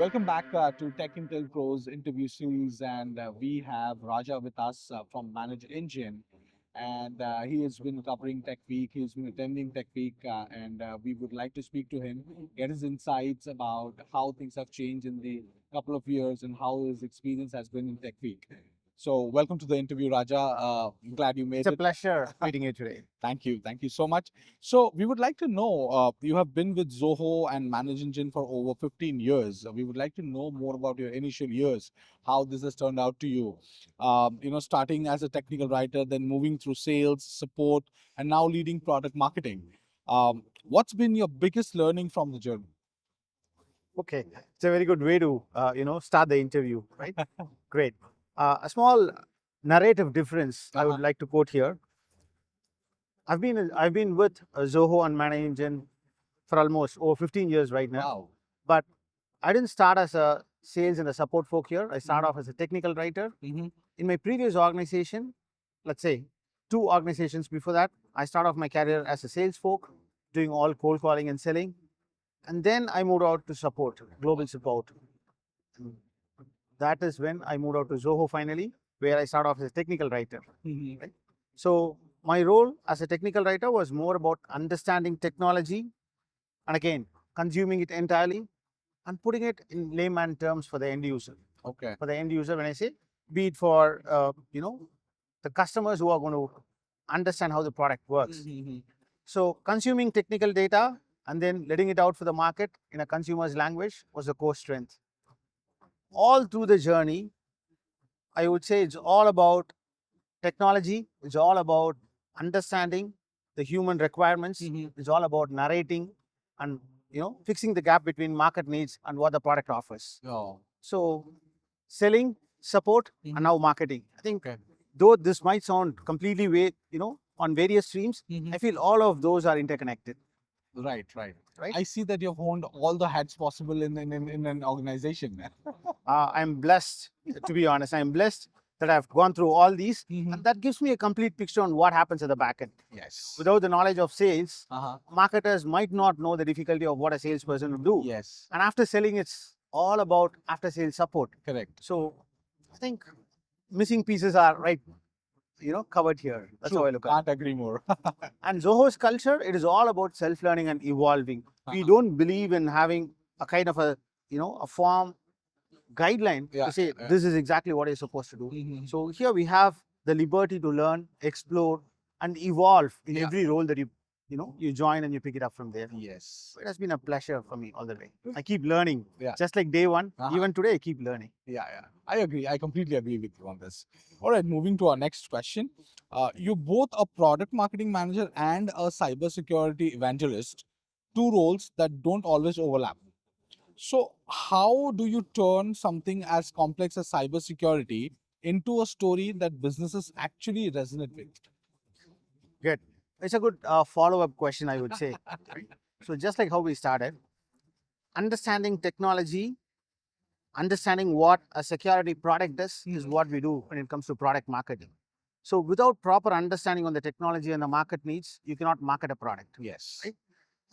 Welcome back to TechIntelPro's interview series, and we have Raja with us from ManageEngine, and he has been covering Tech Week. He's been attending Tech Week, and we would like to speak to him, get his insights about how things have changed in the couple of years and how his experience has been in Tech Week. So, welcome to the interview, Raja. I'm glad you made It's a it. pleasure meeting you today. Thank you so much. So we would like to know, you have been with Zoho and ManageEngine for over 15 years. We would like to know more about your initial years, how this has turned out to you. Starting as a technical writer, then moving through sales, support, and now leading product marketing. What's been your biggest learning from the journey? Okay, it's a very good way to start the interview, right? Great. A small narrative difference I would like to quote here. I've been with Zoho and ManageEngine for almost over 15 years right now. Wow. But I didn't start as a sales and a support folk here. I started off as a technical writer. Mm-hmm. In my previous organization, let's say 2 organizations before that, I started off my career as a sales folk, doing all cold calling and selling. And then I moved out to support, global support. That is when I moved out to Zoho finally, where I started off as a technical writer. Mm-hmm. Right? So my role as a technical writer was more about understanding technology and again, consuming it entirely and putting it in layman terms for the end user. Okay. For the end user, when I say, be it for, the customers who are going to understand how the product works. Mm-hmm. So consuming technical data and then letting it out for the market in a consumer's language was the core strength. All through the journey, I would say it's all about technology. It's all about understanding the human requirements. Mm-hmm. It's all about narrating and fixing the gap between market needs and what the product offers. Oh. So selling, support, Mhm. and now marketing. I think Okay. though this might sound completely on various streams, Mhm. I feel all of those are interconnected. Right, right. Right. I see that you've owned all the hats possible in an organization. I'm blessed, to be honest. I'm blessed that I've gone through all these, Mhm. and that gives me a complete picture on what happens at the back end. Yes. Without the knowledge of sales, Uh-huh. marketers might not know the difficulty of what a salesperson would do. Yes. And after selling, it's all about after sales support. Correct. So I think missing pieces are covered here. That's True. how I look at Can't agree more. it. And Zoho's culture, it is all about self-learning and evolving. We Uh-huh. don't believe in having a kind of a form guideline Yeah, to say yeah. this is exactly what you're supposed to do. Mhm. So here we have the liberty to learn, explore, and evolve in Yeah. every role that you join and you pick it up from there. Yes. So it has been a pleasure for me all the way. I keep learning. Yeah. Just like day one, Uh-huh. even today I keep learning. Yeah, yeah. I agree. I completely agree with you on this. All right, moving to our next question. You're both a product marketing manager and a cybersecurity evangelist, two roles that don't always overlap. So, how do you turn something as complex as cybersecurity into a story that businesses actually resonate with? Good. It's a good follow-up question, I would say. Right? So just like how we started, understanding technology, understanding what a security product does is what we do when it comes to product marketing. So without proper understanding on the technology and the market needs, you cannot market a product. Yes. Right?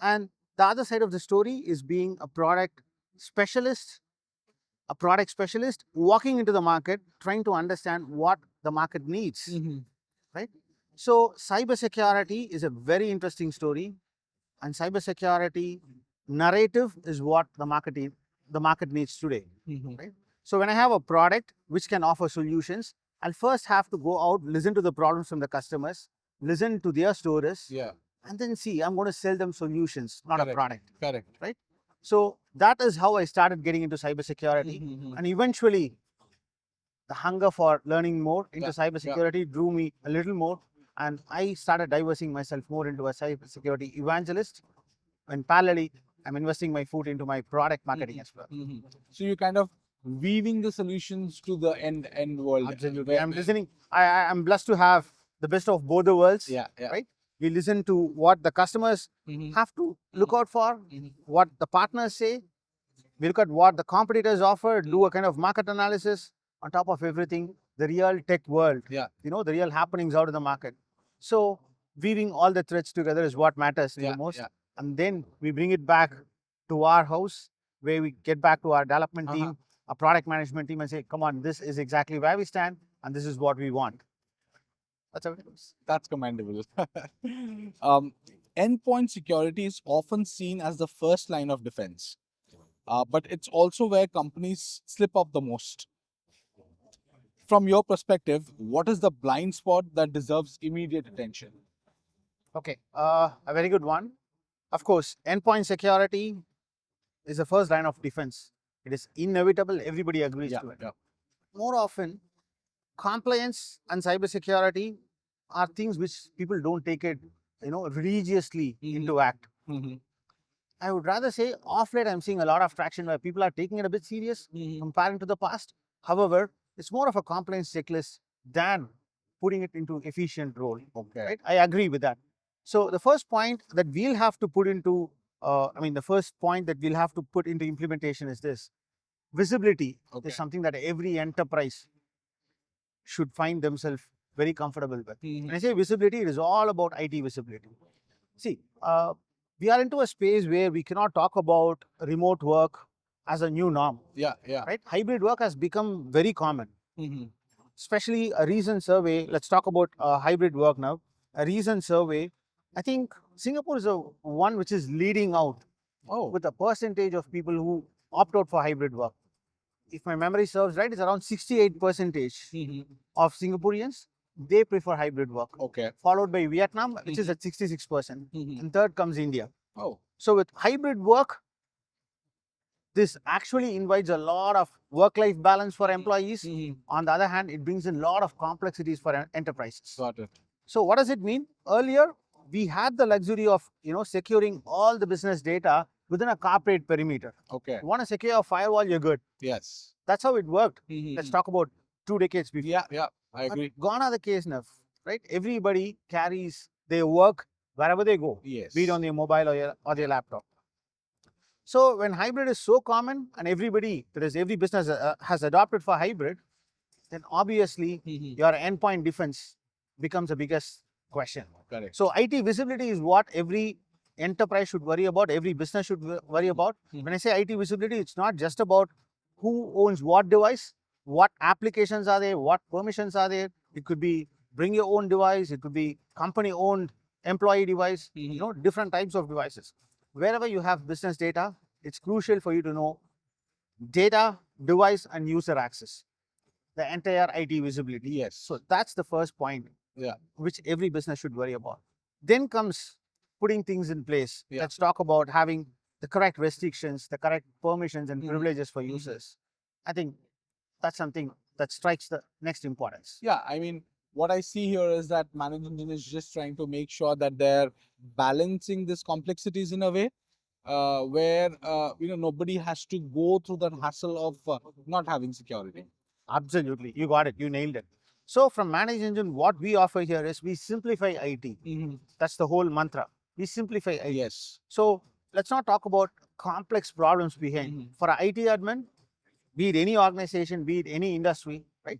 And the other side of the story is being a specialist, a product specialist walking into the market, trying to understand what the market needs. Mhm. Right? So cybersecurity is a very interesting story, and cybersecurity narrative is what the market needs today. Mhm. Right? So when I have a product which can offer solutions, I'll first have to go out, listen to the problems from the customers, listen to their stories, Yeah. and then see I'm going to sell them solutions, not a Correct. product. Correct. Right? So that is how I started getting into cybersecurity, Mhm. and eventually the hunger for learning more into Yeah, cybersecurity drew me a little more, and I started diversing myself more into a cybersecurity evangelist. And parallelly, I'm investing my foot into my product marketing as well. Mhm. So you're kind of weaving the solutions to the end world. Absolutely, I'm listening. I'm blessed to have the best of both the worlds. Yeah, yeah. Right. We listen to what the customers Mhm. have to look out for, Mhm. what the partners say. We look at what the competitors offer, do a kind of market analysis. On top of everything, the real tech world, Yeah. the real happenings out in the market. So weaving all the threads together is what matters to Yeah, the most. yeah. And then we bring it back to our house. where we get back to our development team, our product management team, and say, come on, this is exactly where we stand, and this is what we want. That's how it goes. That's commendable. um, Endpoint security is often seen as the first line of defense, but it's also where companies slip up the most. From your perspective, what is the blind spot that deserves immediate attention? Okay, a very good one. Of course, endpoint security is the first line of defense. It is inevitable. Everybody agrees to it. Yeah. More often, compliance and cybersecurity are things which people don't take it, religiously into act. I would rather say off late I'm seeing a lot of traction where people are taking it a bit serious comparing to the past. However, it's more of a compliance checklist than putting it into efficient role. Okay. Right? I agree with that. So the first point that we'll have to put into, the first point that we'll have to put into implementation is this. Visibility is something that every enterprise should find themselves very comfortable with. When I say visibility, it is all about IT visibility. See, we are into a space where we cannot talk about remote work as a new norm. Yeah. Right? Hybrid work has become very common. Especially a recent survey, let's talk about hybrid work now. A recent survey, I think Singapore is the one which is leading out with a percentage of people who opt out for hybrid work. If my memory serves right, it's around 68% of Singaporeans, they prefer hybrid work. Okay. Followed by Vietnam, which is at 66%. And third comes India. Oh. So with hybrid work, this actually invites a lot of work-life balance for employees. On the other hand, it brings in a lot of complexities for enterprises. Got it. So what does it mean? Earlier, we had the luxury of securing all the business data within a corporate perimeter. Okay. You want to secure a firewall, you're good. Yes. That's how it worked. Let's talk about 2 decades before. Yeah, I agree. But gone are the case now, right? Everybody carries their work wherever they go. Yes. Be it on their mobile or their laptop. So when hybrid is so common and every business has adopted for hybrid, then obviously your endpoint defense becomes the biggest question. Correct. So IT visibility is what every enterprise should worry about, every business should worry about. When I say IT visibility, it's not just about who owns what device, what applications are there, what permissions are there. It could be bring your own device, it could be company-owned employee device, different types of devices. Wherever you have business data, it's crucial for you to know data, device, and user access. The entire IT visibility. Yes. So that's the first point, which every business should worry about. Then comes putting things in place. Let's talk about having the correct restrictions, the correct permissions and privileges for users. I think that's something that strikes the next importance. Yeah, I mean, what I see here is that management is just trying to make sure that they're balancing these complexities in a way where nobody has to go through the hassle of not having security. Absolutely, you got it, you nailed it. So from ManageEngine, what we offer here is we simplify IT. That's the whole mantra. We simplify IT. Yes. So let's not talk about complex problems behind. For an IT admin, be it any organization, be it any industry, right?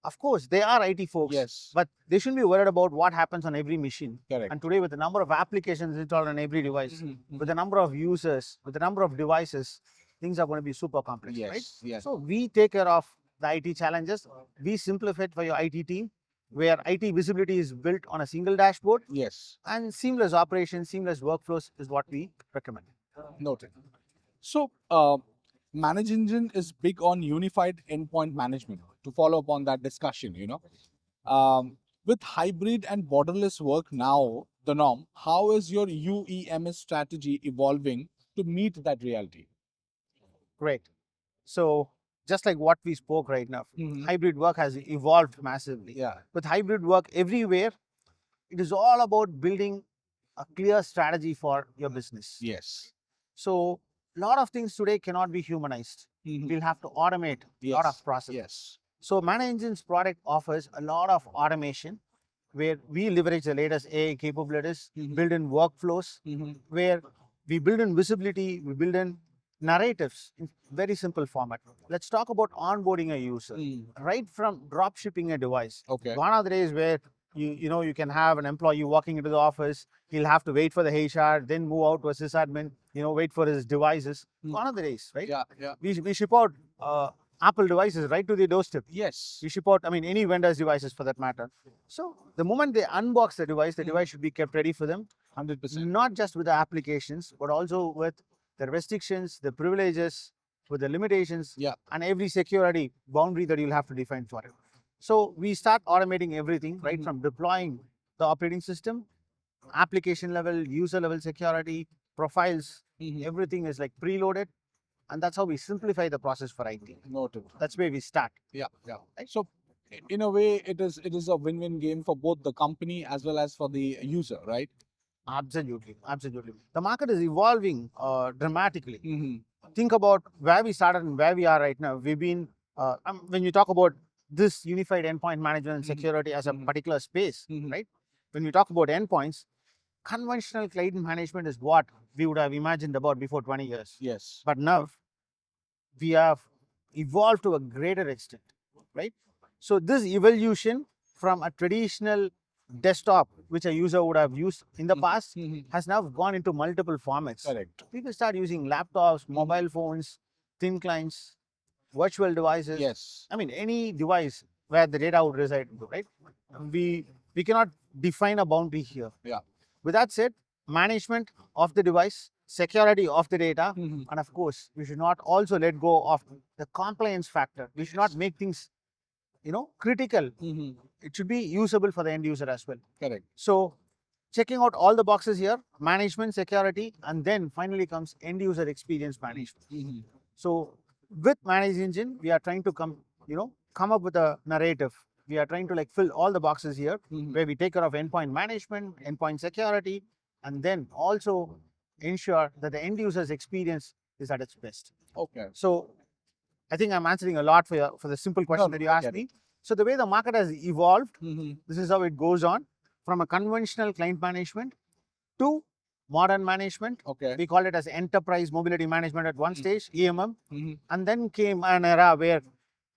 Of course, they are IT folks, yes, but they shouldn't be worried about what happens on every machine. Correct. And today, with the number of applications installed on every device, with the number of users, with the number of devices, things are going to be super complex, yes, right? Yes. So we take care of the IT challenges. We simplify it for your IT team, where IT visibility is built on a single dashboard. Yes. And seamless operations, seamless workflows is what we recommend. Noted. So, ManageEngine is big on unified endpoint management. To follow up on that discussion, with hybrid and borderless work now the norm, how is your UEMS strategy evolving to meet that reality? Great. So just like what we spoke right now, hybrid work has evolved massively. Yeah. With hybrid work everywhere, it is all about building a clear strategy for your business. Yes. So a lot of things today cannot be humanized. We'll have to automate a lot of processes. Yes. So ManageEngine's product offers a lot of automation where we leverage the latest AI capabilities, build in workflows, where we build in visibility, we build in narratives in very simple format. Let's talk about onboarding a user. Right from drop shipping a device. Okay. Gone are the days where You can have an employee walking into the office. He'll have to wait for the HR, then move out to a sysadmin. Wait for his devices. Gone are the days, right? Yeah, yeah. We ship out Apple devices right to the doorstep. Yes. We ship out, any vendor's devices for that matter. So the moment they unbox the device should be kept ready for them. 100%. Not just with the applications, but also with the restrictions, the privileges, with the limitations, Yeah. and every security boundary that you'll have to define for it. So we start automating everything, right, from deploying the operating system, application level, user level security, profiles, everything is like preloaded, and that's how we simplify the process for IT. Noted. That's where we start. Yeah, yeah. So, in a way, it is a win-win game for both the company as well as for the user, right? Absolutely, absolutely. The market is evolving dramatically. Mm-hmm. Think about where we started and where we are right now. We've been, when you talk about this unified endpoint management and security as a particular space, right? When we talk about endpoints, conventional client management is what we would have imagined about before 20 years. Yes. But now we have evolved to a greater extent, right? So this evolution from a traditional desktop, which a user would have used in the past, has now gone into multiple formats. Correct. People start using laptops, mobile phones, thin clients, virtual devices. Yes. Any device where the data would reside into, right? We cannot define a boundary here. Yeah. With that said, management of the device, security of the data, and of course, we should not also let go of the compliance factor. We should not make things, critical. It should be usable for the end user as well. Correct. So, checking out all the boxes here, management, security, and then finally comes end user experience management. So, with ManageEngine, we are trying to come up with a narrative. We are trying to fill all the boxes here, where we take care of endpoint management, endpoint security, and then also ensure that the end user's experience is at its best. Okay. So, I think I'm answering a lot for the simple question that you asked me. So the way the market has evolved, this is how it goes on, from a conventional client management to modern management. Okay. We call it as enterprise mobility management at one stage, EMM. And then came an era where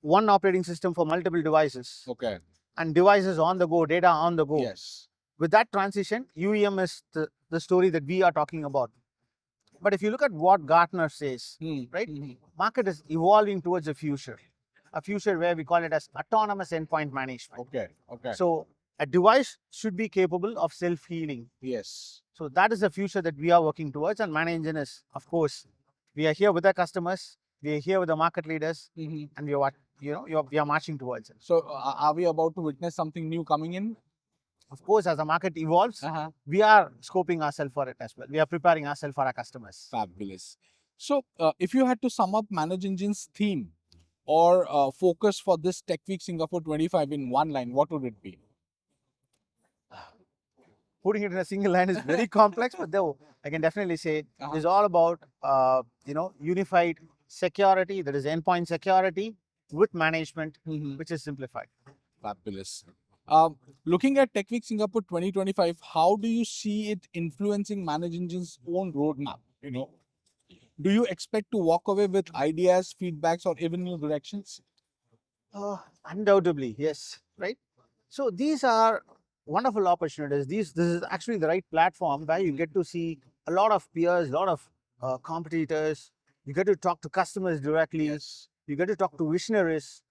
one operating system for multiple devices. Okay. And devices on the go, data on the go. Yes. With that transition, UEM is the story that we are talking about. But if you look at what Gartner says, right, market is evolving towards a future where we call it as autonomous endpoint management. Okay. Okay. So a device should be capable of self-healing. Yes. So that is the future that we are working towards, and ManageEngine is, of course, we are here with our customers, we are here with the market leaders, and we are marching towards it. So, are we about to witness something new coming in? Of course, as the market evolves, we are scoping ourselves for it as well. We are preparing ourselves for our customers. Fabulous. So, if you had to sum up ManageEngine's theme or focus for this Tech Week Singapore 25 in one line, what would it be? Putting it in a single line is very complex, but though I can definitely say it's all about unified security, that is endpoint security with management, which is simplified. Fabulous. Looking at Tech Week Singapore 2025, how do you see it influencing ManageEngine's own roadmap? Do you expect to walk away with ideas, feedbacks, or even new directions? Undoubtedly, yes. Right. So these are wonderful opportunities. This is actually the right platform where you get to see a lot of peers, a lot of competitors. You get to talk to customers directly. Yes. You get to talk to visionaries.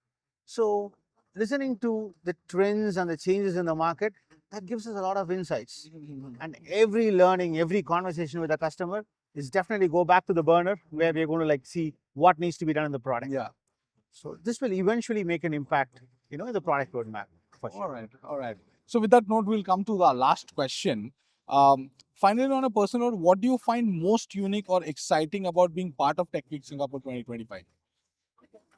So listening to the trends and the changes in the market, that gives us a lot of insights. And every learning, every conversation with a customer is definitely go back to the burner where we're going to see what needs to be done in the product. Yeah. So this will eventually make an impact, in the product roadmap. For sure. All right. All right. So with that note, we'll come to the last question. Finally, on a personal note, what do you find most unique or exciting about being part of Tech Week Singapore 2025?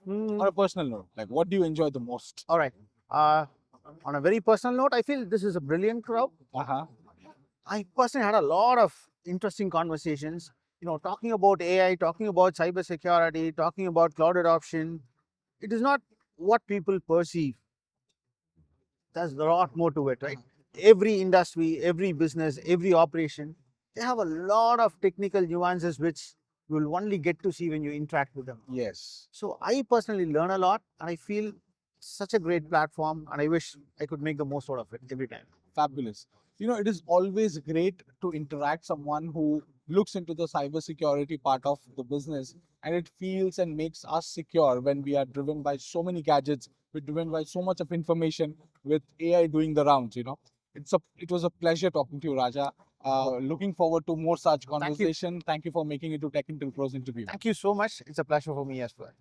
On a personal note, what do you enjoy the most? All right. On a very personal note, I feel this is a brilliant crowd. I personally had a lot of interesting conversations, talking about AI, talking about cybersecurity, talking about cloud adoption. It is not what people perceive. There's a lot more to it, right? Every industry, every business, every operation, they have a lot of technical nuances which you will only get to see when you interact with them. Yes. So I personally learn a lot, and I feel such a great platform, and I wish I could make the most out of it every time. Fabulous. It is always great to interact someone who looks into the cybersecurity part of the business, and it feels and makes us secure when we are driven by so many gadgets, we're driven by so much of information with AI doing the rounds. It was a pleasure talking to you, Raja. Looking forward to more such conversation. Thank you for making it to Tech Intel Pros interview. Thank you so much. It's a pleasure for me as well.